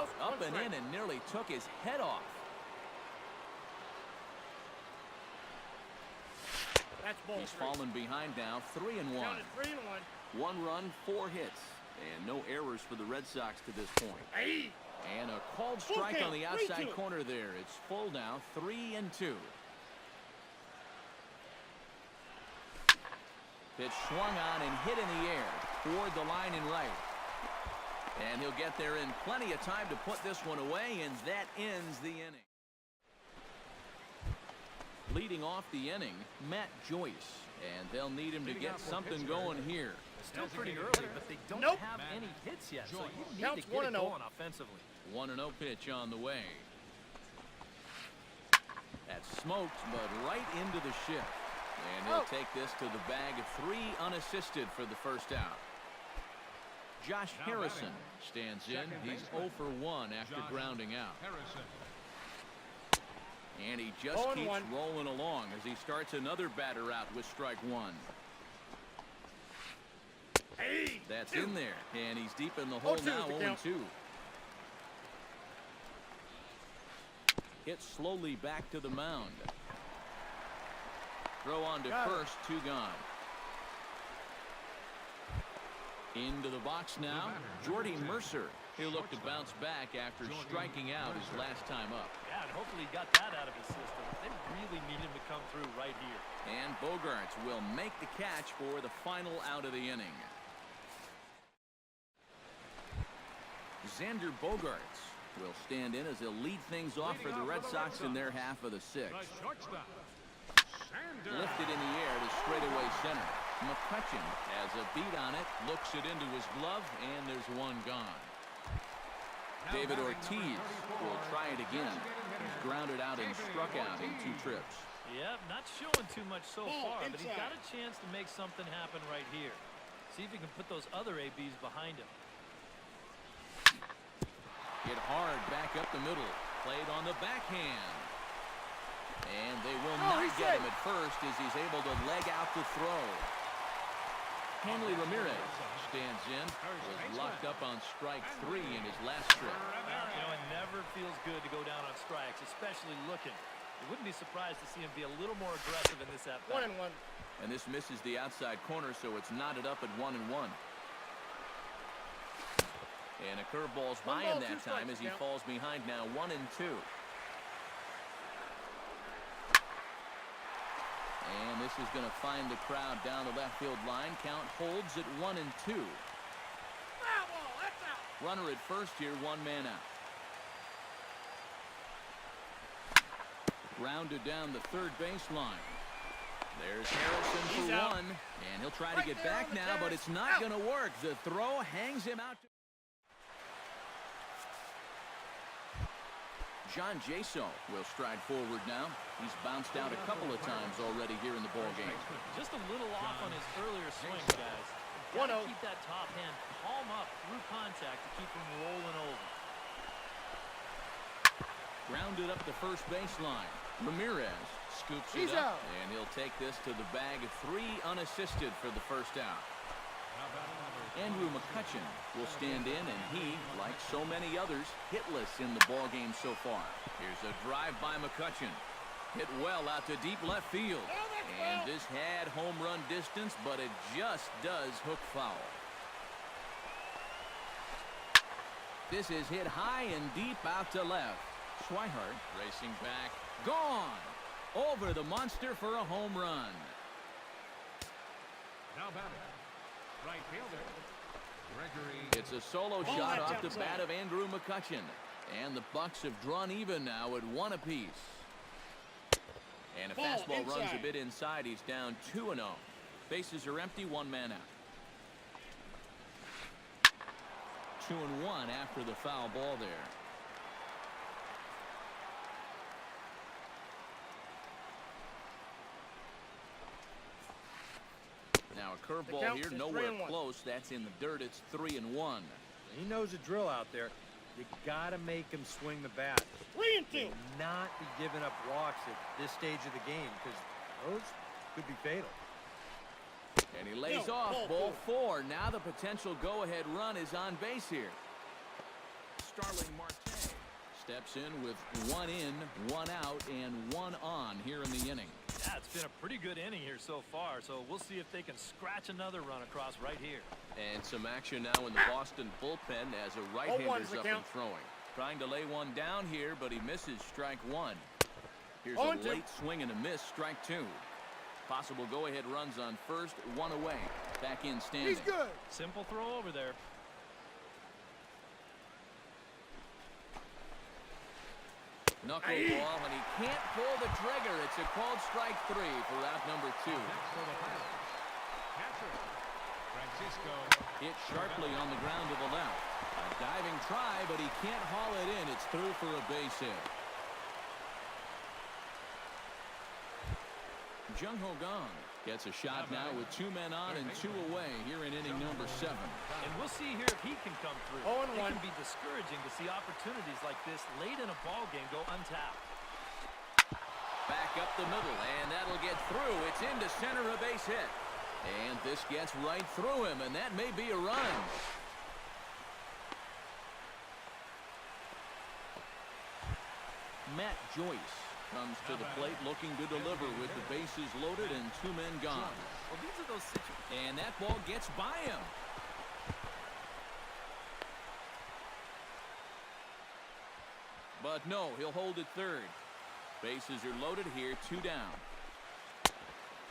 out, up and in, and nearly took his head off. He's fallen behind now, 3-1. 1 run, 4 hits, and no errors for the Red Sox to this point. And a called strike on the outside corner there. It's full now, 3-2. Pitch swung on and hit in the air toward the line and right. And he'll get there in plenty of time to put this one away, and that ends the inning. Leading off the inning, Matt Joyce, and they'll need him to get something going here. Still pretty early, but they don't have any hits yet, so you need to get it going offensively. 1-0 pitch on the way. That's smoked, but right into the shift. And he'll take this to the bag of 3 unassisted for the first out. Josh Harrison stands in. He's 0 for 1 after grounding out. And he just keeps rolling along as he starts another batter out with strike 1. That's in there, and he's deep in the hole now, 0-2. Hit slowly back to the mound. Throw on to first, 2 gone. Into the box now, Jordy Mercer. He'll look to bounce back after striking out his last time up. Yeah, and hopefully he got that out of his system. They really need him to come through right here. And Bogaerts will make the catch for the final out of the inning. Xander Bogaerts will stand in as he'll lead things off for the Red Sox in their half of the 6th. Lifted in the air to straightaway center. McCutchen has a beat on it, looks it into his glove, and there's 1 gone. David Ortiz will try it again. He's grounded out and struck out in 2 trips. Yep, not showing too much so far, but he's got a chance to make something happen right here. See if he can put those other ABs behind him. Hit hard back up the middle. Played on the backhand. And they will not get him at first as he's able to leg out the throw. Hanley Ramirez stands in. Was locked up on strike 3 in his last trip. You know, it never feels good to go down on strikes, especially looking. You wouldn't be surprised to see him be a little more aggressive in this at-bat. 1-1. And this misses the outside corner, so it's knotted up at 1-1. And a curveball's by him that time as he falls behind now, 1-2. And this is going to find the crowd down the left field line. Count holds at 1-2. Runner at first here, 1 man out. Grounded down the third baseline. There's Harrison for 1. And he'll try to get back now, but it's not going to work. The throw hangs him out. John Jaso will stride forward now. He's bounced out a couple of times already here in the ballgame. Just a little off on his earlier swing, guys. Gotta keep that top hand palm up through contact to keep him rolling over. Grounded up the first baseline. Ramirez scoops it up, and he'll take this to the bag of 3 unassisted for the first out. Andrew McCutchen will stand in, and he, like so many others, hitless in the ballgame so far. Here's a drive by McCutchen. Hit well out to deep left field. And this had home run distance, but it just does hook foul. This is hit high and deep out to left. Swihart racing back. Gone! Over the monster for a home run. Now batting. Right fielder. It's a solo shot off the bat of Andrew McCutchen. And the Bucks have drawn even now at 1 apiece. And a fastball runs a bit inside. He's down 2-0. Bases are empty, 1 man out. 2-1 after the foul ball there. Now a curveball here, nowhere close. That's in the dirt. It's 3-1. He knows the drill out there. You gotta make him swing the bat. 3-2. Not be giving up walks at this stage of the game, because those could be fatal. And he lays off ball 4. Now the potential go-ahead run is on base here. Steps in with 1 in, 1 out, and 1 on here in the inning. Yeah, it's been a pretty good inning here so far, so we'll see if they can scratch another run across right here. And some action now in the Boston bullpen as a right-hander's up and throwing. Trying to lay one down here, but he misses strike 1. Here's a late swing and a miss, strike 2. Possible go-ahead runs on first, 1 away. Back in standing. He's good. Simple throw over there. Knuckleball, and he can't pull the trigger. It's a called strike 3 for out number 2. Catcher, Francisco. Hit sharply on the ground to the left. A diving try, but he can't haul it in. It's through for a base hit. Jung-Ho Kang gets a shot now with 2 men on and 2 away here in inning number 7. And we'll see here if he can come through. It can be discouraging to see opportunities like this late in a ball game go untapped. Back up the middle, and that'll get through. It's into center, a base hit. And this gets right through him, and that may be a run. Matt Joyce comes to the plate looking to deliver with the bases loaded and 2 men gone. Well, these are those situations. And that ball gets by him. But no, he'll hold it third. Bases are loaded here, 2 down.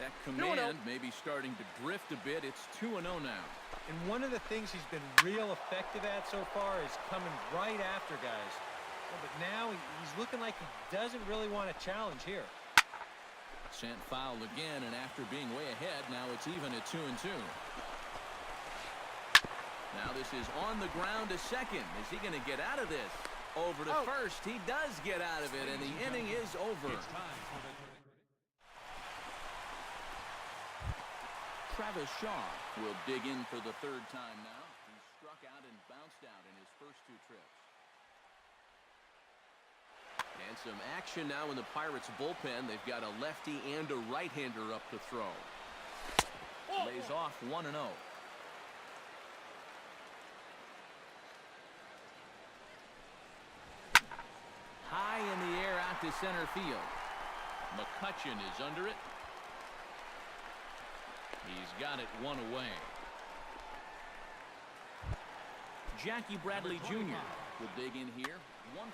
That command may be starting to drift a bit. It's 2-0 now. And one of the things he's been real effective at so far is coming right after guys. But now he's looking like he doesn't really want to challenge here. Sent foul again, and after being way ahead, now it's even at 2-2. Now this is on the ground to second. Is he going to get out of this? Over to first. He does get out of it, and the inning is over. Travis Shaw will dig in for the 3rd time now. He struck out and bounced out in his first 2 trips. And some action now in the Pirates bullpen. They've got a lefty and a right-hander up to throw. Lays off 1-0. High in the air out to center field. McCutchen is under it. He's got it 1 away. Jackie Bradley Jr. will dig in here. 1.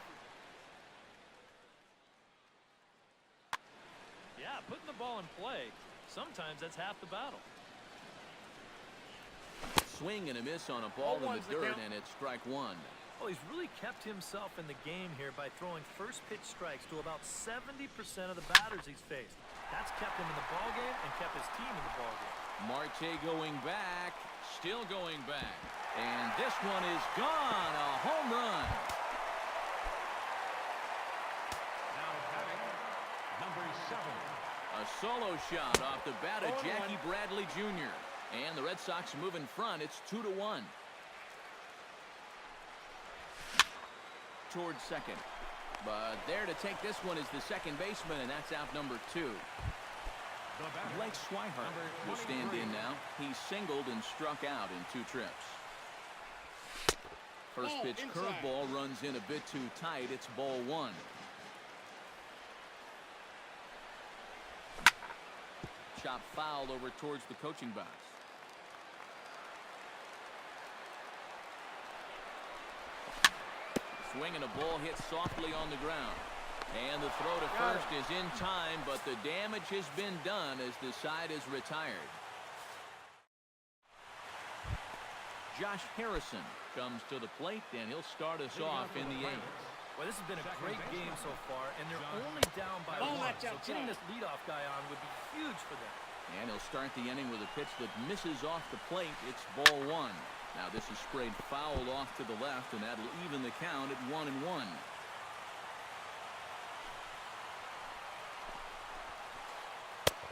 Yeah, putting the ball in play, sometimes that's half the battle. Swing and a miss on a ball in the dirt, and it's strike 1. Oh, he's really kept himself in the game here by throwing first pitch strikes to about 70% of the batters he's faced. That's kept him in the ball game and kept his team in the ball game. Marte going back, still going back, and this one is gone. A home run. Now batting, number 7. A solo shot off the bat of Jackie Bradley Jr. And the Red Sox move in front. It's 2-1. Towards second. But there to take this one is the second baseman, and that's out number 2. Blake Swihart will stand in now. He singled and struck out in 2 trips. First pitch curveball runs in a bit too tight. It's ball 1. Chop foul over towards the coaching box. Swing and a ball hit softly on the ground. And the throw to first is in time, but the damage has been done as the side is retired. Josh Harrison comes to the plate, and he'll start us off in the 8th. Well, this has been a great game so far, and they're only down by 1. So getting this leadoff guy on would be huge for them. And he'll start the inning with a pitch that misses off the plate. It's ball 1. Now this is sprayed foul off to the left, and that'll even the count at 1-1.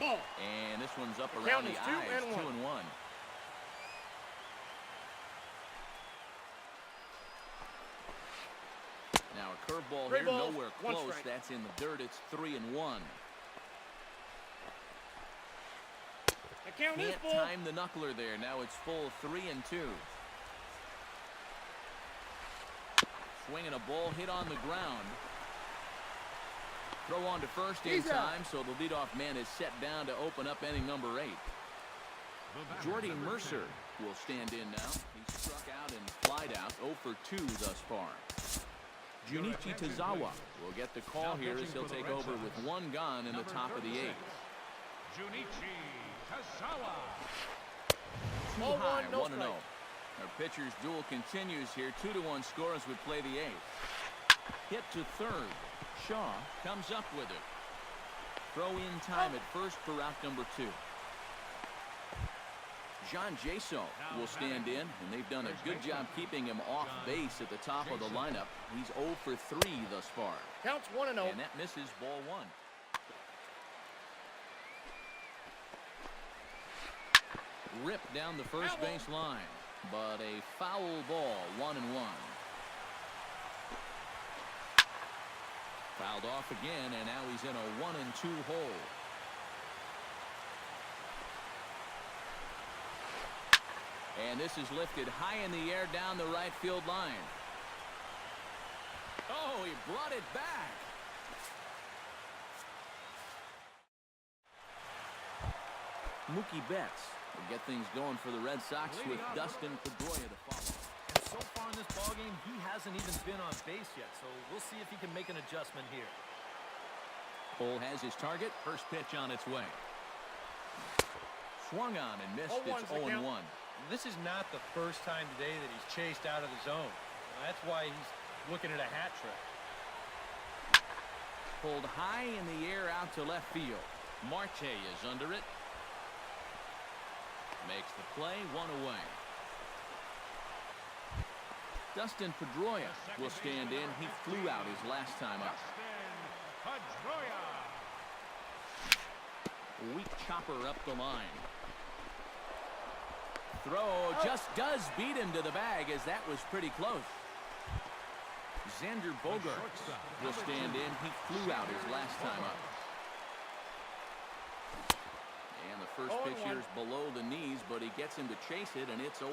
And this one's up around the eyes, 2-1. Now a curveball here, nowhere close. That's in the dirt. It's 3-1. Can't time the knuckler there. Now it's full 3-2. Swinging a ball hit on the ground. Throw on to first in time, so the leadoff man is set down to open up inning number 8. Jordy Mercer will stand in now. He struck out and flied out 0 for 2 thus far. Junichi Tozawa will get the call here as he'll take over with 1 gone in the top of the 8th. Junichi Tozawa. Too high, 1-0. Our pitcher's duel continues here. 2-1 score as we play the 8th. Hit to third. Shaw comes up with it. Throw in time at first for route number 2. John Jaso will stand in, and they've done a good job keeping him off base at the top of the lineup. He's 0 for 3 thus far. Counts 1-0. And that misses ball 1. Ripped down the first base line, but a foul ball, 1-1. Fouled off again, and now he's in a 1-2 hole. And this is lifted high in the air down the right field line. Oh, he brought it back. Mookie Betts will get things going for the Red Sox with Dustin Pedroia to follow. And so far in this ballgame, he hasn't even been on base yet, so we'll see if he can make an adjustment here. Cole has his target. First pitch on its way. Swung on and missed. It's 0-1. This is not the first time today that he's chased out of the zone. That's why he's looking at a hat trick. Pulled high in the air out to left field. Marte is under it. Makes the play, 1 away. Dustin Pedroia will stand in. He flew out his last time up. Weak chopper up the line. Throw just does beat him to the bag, as that was pretty close. Xander Bogaerts will stand in. He flew out his last time up. And the first pitch here is below the knees, but he gets him to chase it, and it's 0-1.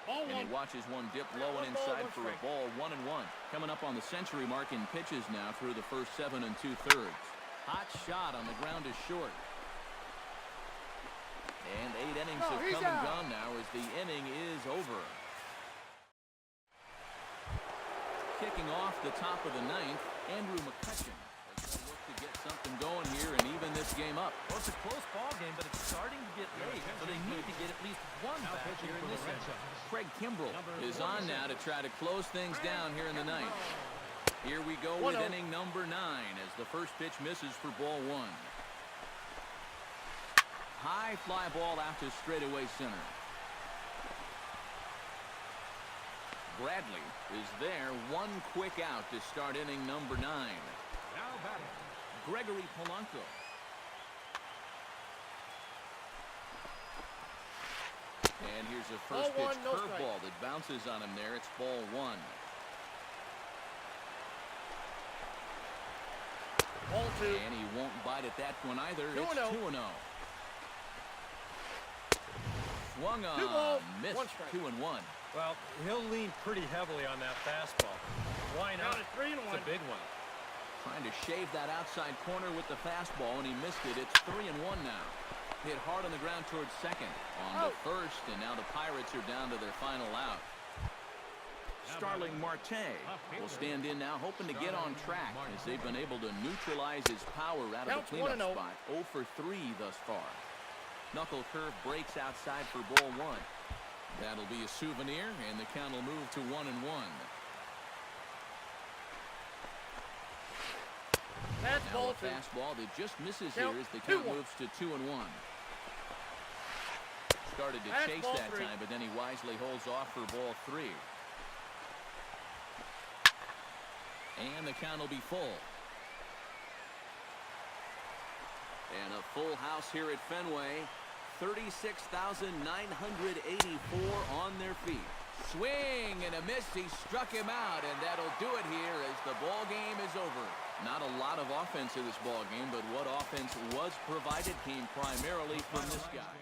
And he watches one dip low and inside for a ball, 1-1. Coming up on the century mark in pitches now through the first 7 2/3. Hot shot on the ground is short. And 8 innings have come and gone now as the inning is over. Kicking off the top of the 9th, Andrew McCutchen has got to look to get something going here and even this game up. Well, it's a close ball game, but it's starting to get late, so they need to get at least one back here in this inning. Craig Kimbrell is on now to try to close things down here in the 9th. Here we go with inning number 9 as the first pitch misses for ball 1. High fly ball out to straightaway center. Bradley is there. One quick out to start inning number 9. Now batting, Gregory Polanco. And here's a first pitch curveball that bounces on him there. It's ball 1. Ball 2. And he won't bite at that one either. It's 2-0. Swung on, missed. 2-1. Well, he'll lean pretty heavily on that fastball. Why not? It's a big one. Trying to shave that outside corner with the fastball, and he missed it. It's 3-1 now. Hit hard on the ground towards second. On to first, and now the Pirates are down to their final out. Starling Marte will stand in now, hoping to get on track as they've been able to neutralize his power out of the cleanup spot. 0 for 3 thus far. Knuckle curve breaks outside for ball 1. That'll be a souvenir, and the count will move to 1-1. That's now a fastball that just misses here as the count moves to 2-1. Started to chase that time, but then he wisely holds off for ball 3. And the count will be full. And a full house here at Fenway. 36,984 on their feet. Swing and a miss. He struck him out, and that'll do it here as the ball game is over. Not a lot of offense in this ball game, but what offense was provided came primarily from this guy.